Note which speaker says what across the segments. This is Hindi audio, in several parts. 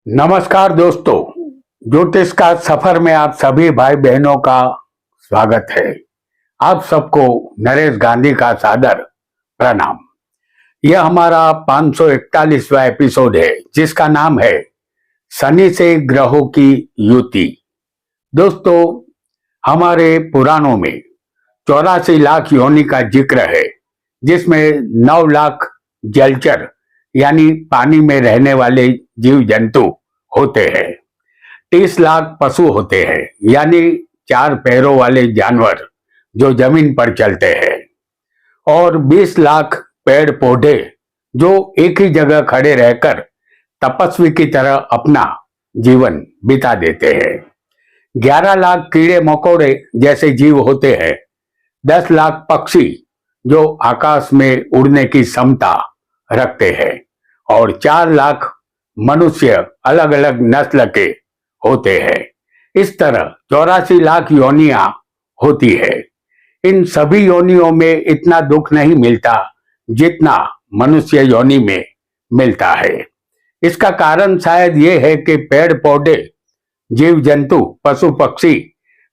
Speaker 1: नमस्कार दोस्तों, ज्योतिष का सफर में आप सभी भाई बहनों का स्वागत है। आप सबको नरेश गांधी का सादर प्रणाम। यह हमारा 541वां एपिसोड है जिसका नाम है शनि से ग्रहों की युति। दोस्तों, हमारे पुराणों में 84 लाख योनि का जिक्र है, जिसमें 9 लाख जलचर यानी पानी में रहने वाले जीव जंतु होते हैं, 30 लाख पशु होते हैं यानी 4 पैरों वाले जानवर जो जमीन पर चलते हैं, और 20 लाख पेड़ पौधे जो एक ही जगह खड़े रहकर तपस्वी की तरह अपना जीवन बिता देते हैं। 11 लाख कीड़े मकोड़े जैसे जीव होते हैं, 10 लाख पक्षी जो आकाश में उड़ने की क्षमता रखते हैं, और 4 लाख मनुष्य अलग अलग नस्ल के होते हैं। इस तरह 84 लाख योनियां होती है। इन सभी योनियों में इतना दुख नहीं मिलता जितना मनुष्य योनि में मिलता है। इसका कारण शायद ये है कि पेड़ पौधे, जीव जंतु, पशु पक्षी,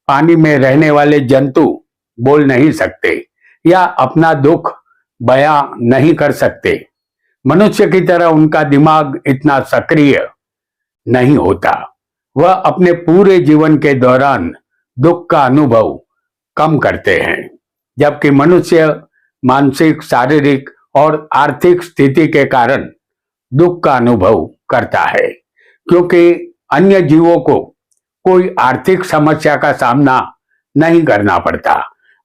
Speaker 1: पानी में रहने वाले जंतु बोल नहीं सकते या अपना दुख बयां नहीं कर सकते। मनुष्य की तरह उनका दिमाग इतना सक्रिय नहीं होता। वह अपने पूरे जीवन के दौरान दुख का अनुभव कम करते हैं, जबकि मनुष्य मानसिक, शारीरिक और आर्थिक स्थिति के कारण दुख का अनुभव करता है, क्योंकि अन्य जीवों को कोई आर्थिक समस्या का सामना नहीं करना पड़ता।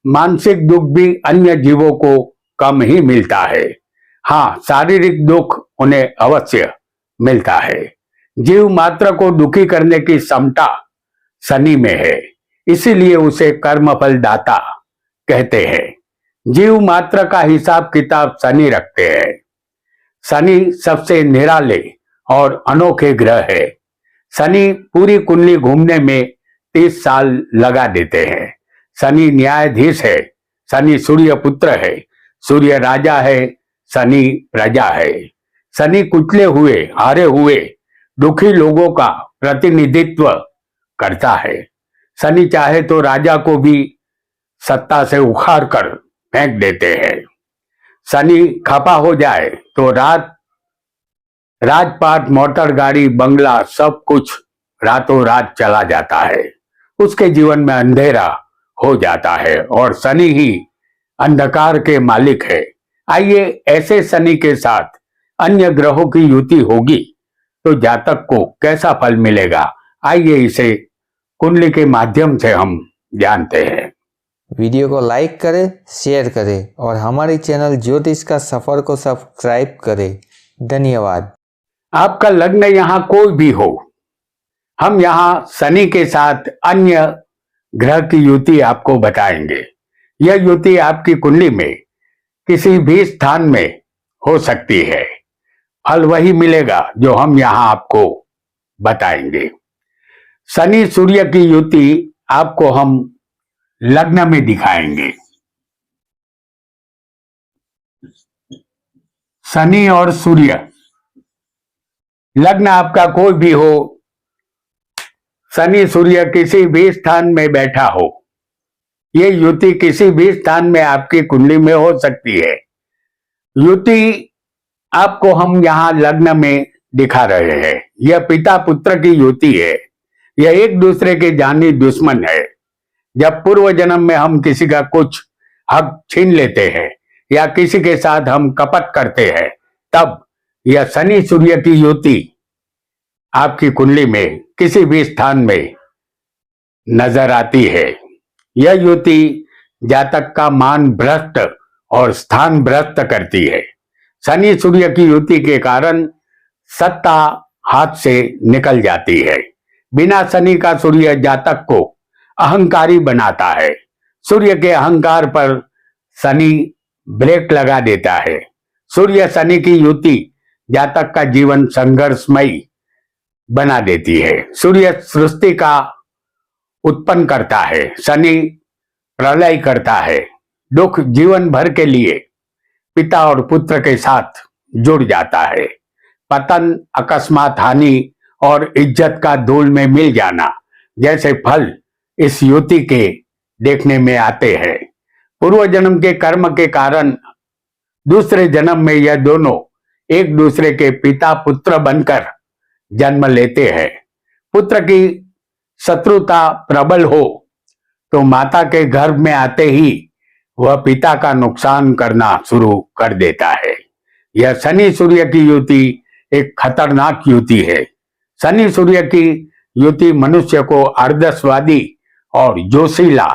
Speaker 1: मानसिक दुख भी अन्य जीवों को कम ही मिलता है। हाँ, शारीरिक दुख उन्हें अवश्य मिलता है। जीव मात्र को दुखी करने की क्षमता शनि में है, इसीलिए उसे कर्मफल दाता कहते हैं। जीव मात्र का हिसाब किताब शनि रखते हैं। शनि सबसे निराले और अनोखे ग्रह है। शनि पूरी कुंडली घूमने में 30 साल लगा देते हैं। शनि न्यायाधीश है, शनि सूर्य पुत्र है, सूर्य राजा है, शनि प्रजा है। शनि कुचले हुए, हारे हुए, दुखी लोगों का प्रतिनिधित्व करता है। शनि चाहे तो राजा को भी सत्ता से उखाड़ कर फेंक देते हैं। शनि खफा हो जाए तो राजपाट, मोटर गाड़ी, बंगला सब कुछ रातों रात चला जाता है। उसके जीवन में अंधेरा हो जाता है और शनि ही अंधकार के मालिक है। आइए, ऐसे शनि के साथ अन्य ग्रहों की युति होगी तो जातक को कैसा फल मिलेगा, आइए इसे कुंडली के माध्यम से हम जानते हैं।
Speaker 2: वीडियो को लाइक करें, शेयर करें और हमारे चैनल ज्योतिष का सफर को सब्सक्राइब करें। धन्यवाद।
Speaker 1: आपका लग्न यहाँ कोई भी हो, हम यहाँ शनि के साथ अन्य ग्रह की युति आपको बताएंगे। यह युति आपकी कुंडली में किसी भी स्थान में हो सकती है। फल वही मिलेगा जो हम यहां आपको बताएंगे। शनि सूर्य की युति आपको हम लग्न में दिखाएंगे। शनि और सूर्य, लग्न आपका कोई भी हो, शनि सूर्य किसी भी स्थान में बैठा हो, ये युति किसी भी स्थान में आपकी कुंडली में हो सकती है। युति आपको हम यहां लग्न में दिखा रहे हैं। यह पिता पुत्र की युति है। यह एक दूसरे के जानी दुश्मन है। जब पूर्व जन्म में हम किसी का कुछ हक छीन लेते हैं या किसी के साथ हम कपट करते हैं, तब यह शनि सूर्य की युति आपकी कुंडली में किसी भी स्थान में नजर आती है। यह युति जातक का मान भ्रष्ट और स्थान भ्रष्ट करती है। शनि सूर्य की युति के कारण सत्ता हाथ से निकल जाती है। बिना शनि का सूर्य जातक को अहंकारी बनाता है। सूर्य के अहंकार पर शनि ब्रेक लगा देता है। सूर्य शनि की युति जातक का जीवन संघर्षमयी बना देती है। सूर्य सृष्टि का उत्पन्न करता है, शनि प्रलय करता है। दुख जीवन भर के लिए पिता और पुत्र के साथ जुड़ जाता है। पतन, अकस्मात हानि और इज्जत का धूल में मिल जाना जैसे फल इस युति के देखने में आते हैं। पूर्व जन्म के कर्म के कारण दूसरे जन्म में यह दोनों एक दूसरे के पिता पुत्र बनकर जन्म लेते हैं। पुत्र की शत्रुता प्रबल हो तो माता के गर्भ में आते ही वह पिता का नुकसान करना शुरू कर देता है। यह शनि सूर्य की युति एक खतरनाक युति है। शनि सूर्य की युति मनुष्य को अर्धस्वादी और जोशीला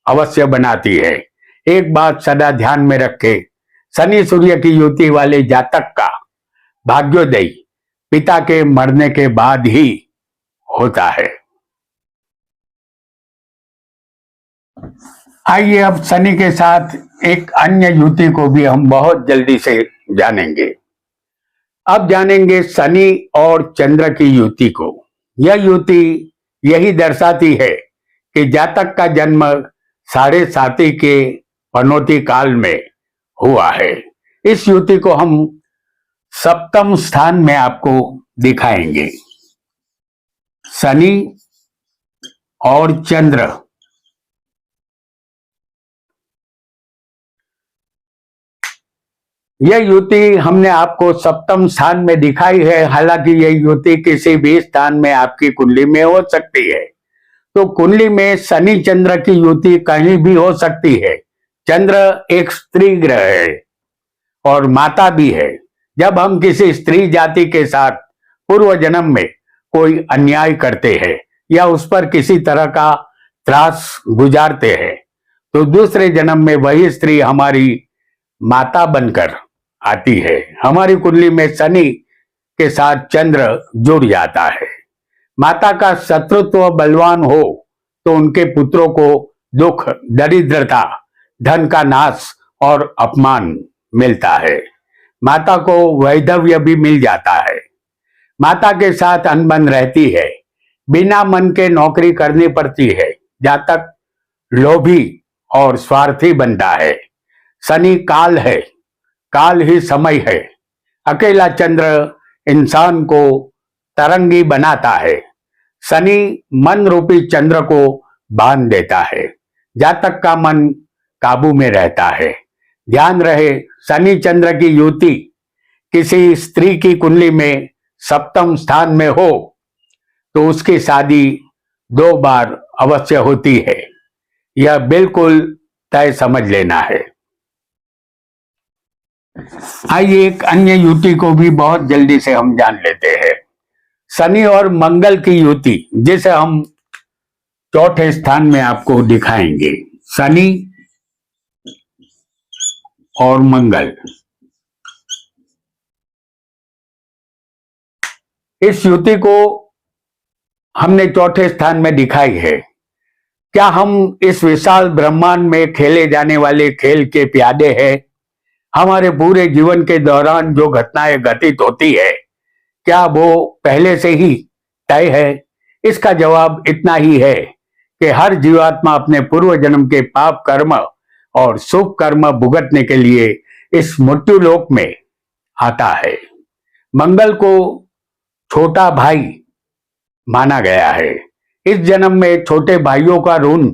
Speaker 1: अवश्य बनाती है। एक बात सदा ध्यान में रखें, शनि सूर्य की युति वाले जातक का भाग्योदय पिता के मरने के बाद ही होता है। आइए अब शनि के साथ एक अन्य युति को भी हम बहुत जल्दी से जानेंगे। अब जानेंगे शनि और चंद्र की युति को। यह युति यही दर्शाती है कि जातक का जन्म 7.5 के पनौती काल में हुआ है। इस युति को हम सप्तम स्थान में आपको दिखाएंगे। शनि और चंद्र, यह युति हमने आपको सप्तम स्थान में दिखाई है। हालांकि यह युति किसी भी स्थान में आपकी कुंडली में हो सकती है। तो कुंडली में शनि चंद्र की युति कहीं भी हो सकती है। चंद्र एक स्त्री ग्रह है और माता भी है। जब हम किसी स्त्री जाति के साथ पूर्व जन्म में कोई अन्याय करते हैं या उस पर किसी तरह का त्रास गुजारते हैं तो दूसरे जन्म में वही स्त्री हमारी माता बनकर आती है। हमारी कुंडली में शनि के साथ चंद्र जुड़ जाता है। माता का शत्रुत्व बलवान हो तो उनके पुत्रों को दुख, दरिद्रता, धन का नाश और अपमान मिलता है। माता को वैधव्य भी मिल जाता है। माता के साथ अनबन रहती है। बिना मन के नौकरी करनी पड़ती है। जातक लोभी और स्वार्थी बनता है। शनि काल है, काल ही समय है। अकेला चंद्र इंसान को तरंगी बनाता है। शनि मन रूपी चंद्र को बांध देता है। जातक का मन काबू में रहता है। ध्यान रहे, शनि चंद्र की युति किसी स्त्री की कुंडली में सप्तम स्थान में हो तो उसकी शादी 2 बार अवश्य होती है। यह बिल्कुल तय समझ लेना है। आइए एक अन्य युति को भी बहुत जल्दी से हम जान लेते हैं। शनि और मंगल की युति, जिसे हम चौथे स्थान में आपको दिखाएंगे। शनि और मंगल, इस युति को हमने चौथे स्थान में दिखाई है। क्या हम इस विशाल ब्रह्मांड में खेले जाने वाले खेल के प्यादे हैं? हमारे पूरे जीवन के दौरान जो घटनाएं घटित होती है, क्या वो पहले से ही तय है? इसका जवाब इतना ही है कि हर जीवात्मा अपने पूर्व जन्म के पाप कर्म और शुभ कर्म भुगतने के लिए इस मृत्यु लोक में आता है। मंगल को छोटा भाई माना गया है। इस जन्म में छोटे भाइयों का ऋण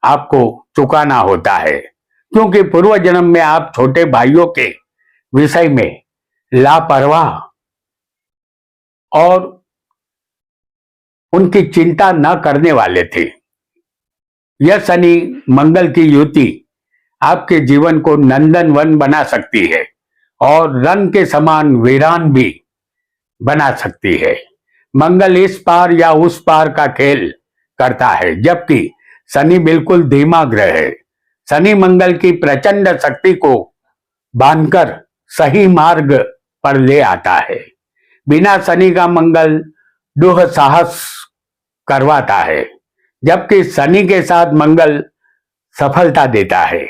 Speaker 1: आपको चुकाना होता है, क्योंकि पूर्व जन्म में आप छोटे भाइयों के विषय में लापरवाह और उनकी चिंता न करने वाले थे। यह शनि मंगल की युति आपके जीवन को नंदन वन बना सकती है और रन के समान वीरान भी बना सकती है। मंगल इस पार या उस पार का खेल करता है, जबकि शनि बिल्कुल धीमा ग्रह है। शनि मंगल की प्रचंड शक्ति को बांधकर सही मार्ग पर ले आता है। बिना शनि का मंगल दुस्साहस करवाता है, जबकि शनि के साथ मंगल सफलता देता है।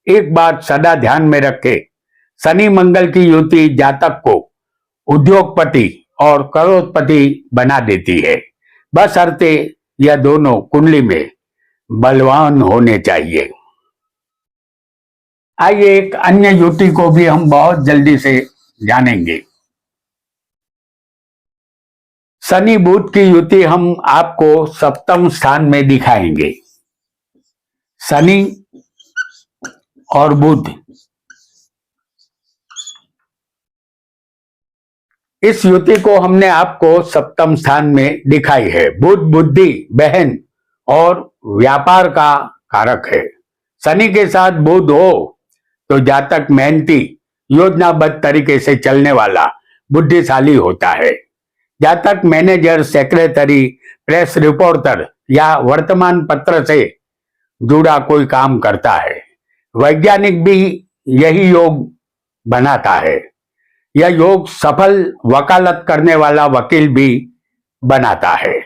Speaker 1: एक बात सदा ध्यान में रखें, शनि मंगल की युति जातक को उद्योगपति और करोड़पति बना देती है, बशर्ते यह दोनों कुंडली में बलवान होने चाहिए। आइए एक अन्य युति को भी हम बहुत जल्दी से जानेंगे। शनि बुध की युति हम आपको सप्तम स्थान में दिखाएंगे। शनि और बुध, इस युति को हमने आपको सप्तम स्थान में दिखाई है। बुध बुद्धि, बहन और व्यापार का कारक है। शनि के साथ बुध हो तो जातक मेहनती, योजनाबद्ध तरीके से चलने वाला, बुद्धिशाली होता है। जातक मैनेजर, सेक्रेटरी, प्रेस रिपोर्टर या वर्तमान पत्र से जुड़ा कोई काम करता है। वैज्ञानिक भी यही योग बनाता है। यह योग सफल वकालत करने वाला वकील भी बनाता है।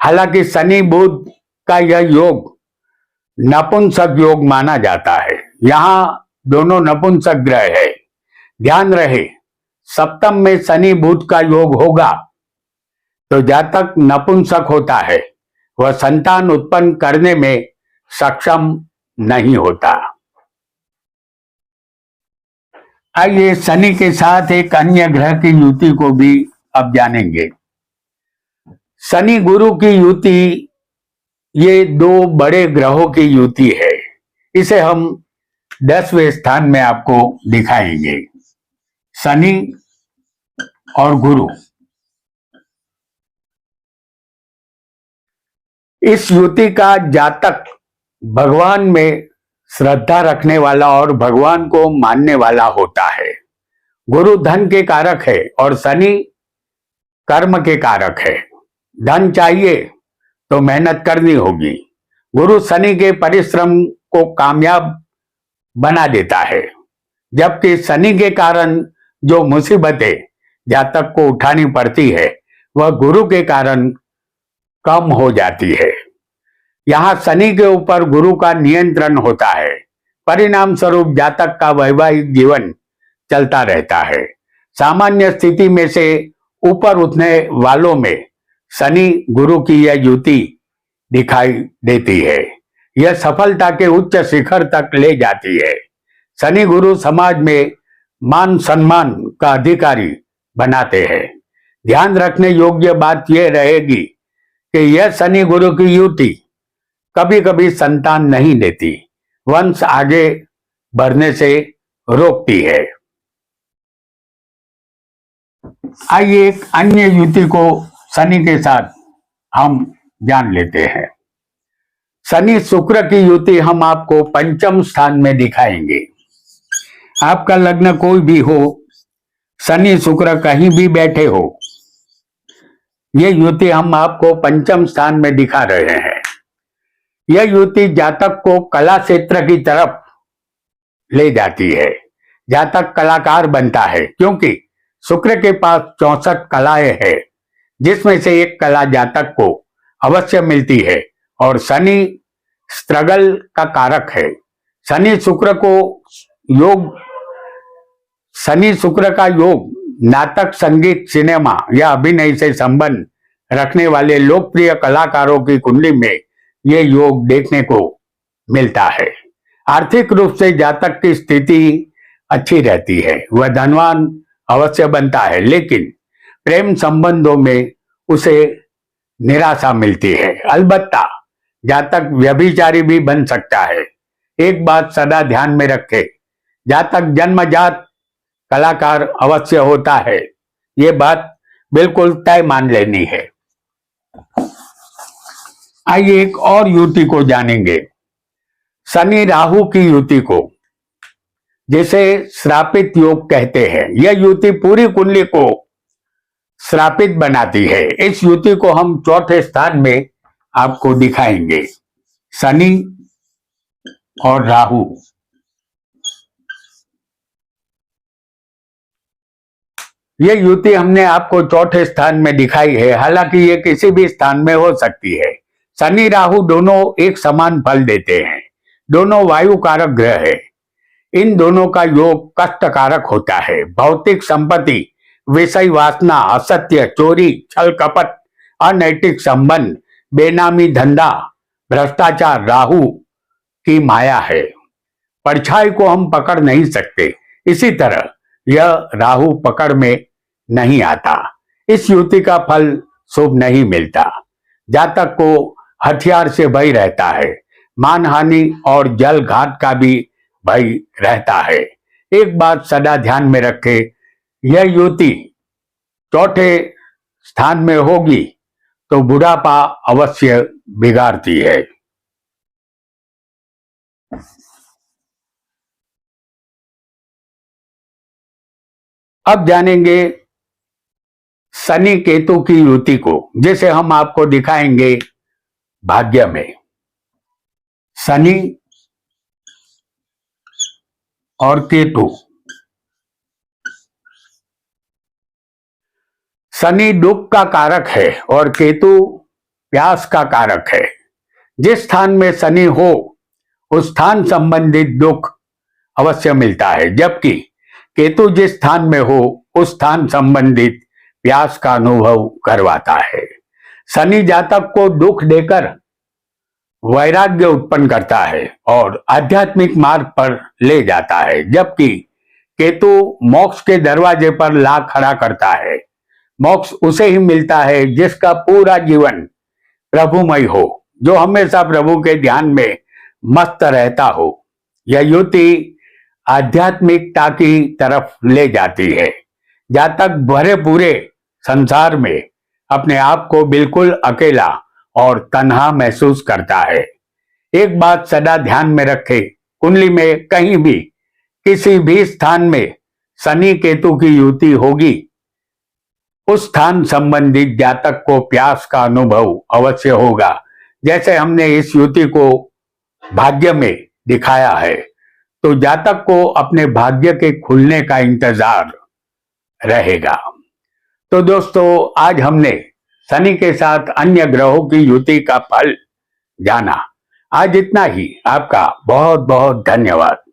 Speaker 1: हालांकि शनि बुध का यह योग नपुंसक योग माना जाता है। यहाँ दोनों नपुंसक ग्रह है। ध्यान रहे, सप्तम में शनि बुध का योग होगा तो जातक नपुंसक होता है, वह संतान उत्पन्न करने में सक्षम नहीं होता। आइए शनि के साथ एक अन्य ग्रह की युति को भी अब जानेंगे। शनि गुरु की युति, ये दो बड़े ग्रहों की युति है। इसे हम 10वें स्थान में आपको दिखाएंगे। शनि और गुरु, इस युति का जातक भगवान में श्रद्धा रखने वाला और भगवान को मानने वाला होता है। गुरु धन के कारक है और शनि कर्म के कारक है। धन चाहिए तो मेहनत करनी होगी। गुरु शनि के परिश्रम को कामयाब बना देता है, जबकि शनि के कारण जो मुसीबतें जातक को उठानी पड़ती है वह गुरु के कारण कम हो जाती है। यहाँ शनि के ऊपर गुरु का नियंत्रण होता है। परिणाम स्वरूप जातक का वैवाहिक जीवन चलता रहता है। सामान्य स्थिति में से ऊपर उठने वालों में शनि गुरु की यह युति दिखाई देती है। यह सफलता के उच्च शिखर तक ले जाती है। शनि गुरु समाज में मान सम्मान का अधिकारी बनाते हैं। ध्यान रखने योग्य बात यह रहेगी कि यह शनि गुरु की युति कभी कभी संतान नहीं देती, वंश आगे बढ़ने से रोकती है। आइए एक अन्य युति को शनि के साथ हम जान लेते हैं। शनि शुक्र की युति हम आपको पंचम स्थान में दिखाएंगे। आपका लग्न कोई भी हो, शनि शुक्र कहीं भी बैठे हो, ये युति हम आपको पंचम स्थान में दिखा रहे हैं। यह युति जातक को कला क्षेत्र की तरफ ले जाती है। जातक कलाकार बनता है क्योंकि शुक्र के पास 64 कलाएं हैं, जिसमें से एक कला जातक को अवश्य मिलती है और शनि स्ट्रगल का कारक है। शनि शुक्र का योग नाटक, संगीत, सिनेमा या अभिनय से संबंध रखने वाले लोकप्रिय कलाकारों की कुंडली में ये योग देखने को मिलता है। आर्थिक रूप से जातक की स्थिति अच्छी रहती है, वह धनवान अवश्य बनता है, लेकिन प्रेम संबंधों में उसे निराशा मिलती है। अलबत्ता जातक व्यभिचारी भी बन सकता है। एक बात सदा ध्यान में रखें, जातक जन्मजात कलाकार अवश्य होता है, ये बात बिल्कुल तय मान लेनी है। आइए एक और युति को जानेंगे, शनि राहु की युति को, जिसे श्रापित योग कहते हैं। यह युति पूरी कुंडली को श्रापित बनाती है। इस युति को हम चौथे स्थान में आपको दिखाएंगे। शनि और राहु, यह युति हमने आपको चौथे स्थान में दिखाई है। हालांकि ये किसी भी स्थान में हो सकती है। शनि राहु दोनों एक समान फल देते हैं। दोनों वायु कारक ग्रह है। इन दोनों का योग कष्ट कारक होता है। भौतिक संपत्ति, विषय वासना, असत्य, चोरी, छल कपट, अनैतिक संबंध, बेनामी धंधा, भ्रष्टाचार राहु की माया है। परछाई को हम पकड़ नहीं सकते, इसी तरह यह राहु पकड़ में नहीं आता। इस युति का फल शुभ नहीं मिलता। जातक को हथियार से भय रहता है, मानहानि और जल घात का भी भय रहता है। एक बात सदा ध्यान में रखे, यह युवती चौथे स्थान में होगी तो बुढ़ापा अवश्य बिगाड़ती है। अब जानेंगे शनि केतु की युति को, जिसे हम आपको दिखाएंगे भाग्य में। शनि और केतु। शनि दुख का कारक है और केतु प्यास का कारक है। जिस स्थान में शनि हो उस स्थान संबंधित दुख अवश्य मिलता है, जबकि केतु जिस स्थान में हो उस स्थान संबंधित प्यास का अनुभव करवाता है। शनि जातक को दुख देकर वैराग्य उत्पन्न करता है और आध्यात्मिक मार्ग पर ले जाता है, जबकि केतु मोक्ष के दरवाजे पर ला खड़ा करता है। मोक्ष उसे ही मिलता है जिसका पूरा जीवन प्रभुमय हो, जो हमेशा प्रभु के ध्यान में मस्त रहता हो। यह युति आध्यात्मिकता की तरफ ले जाती है। जातक भरे पूरे संसार में अपने आप को बिल्कुल अकेला और तन्हा महसूस करता है। एक बात सदा ध्यान में रखे, कुंडली में कहीं भी किसी भी स्थान में शनि केतु की युति होगी, उस स्थान संबंधित जातक को प्यास का अनुभव अवश्य होगा, जैसे हमने इस युति को भाग्य में दिखाया है। तो जातक को अपने भाग्य के खुलने का इंतजार रहेगा। तो दोस्तों, आज हमने शनि के साथ अन्य ग्रहों की युति का फल जाना। आज इतना ही। आपका बहुत बहुत धन्यवाद।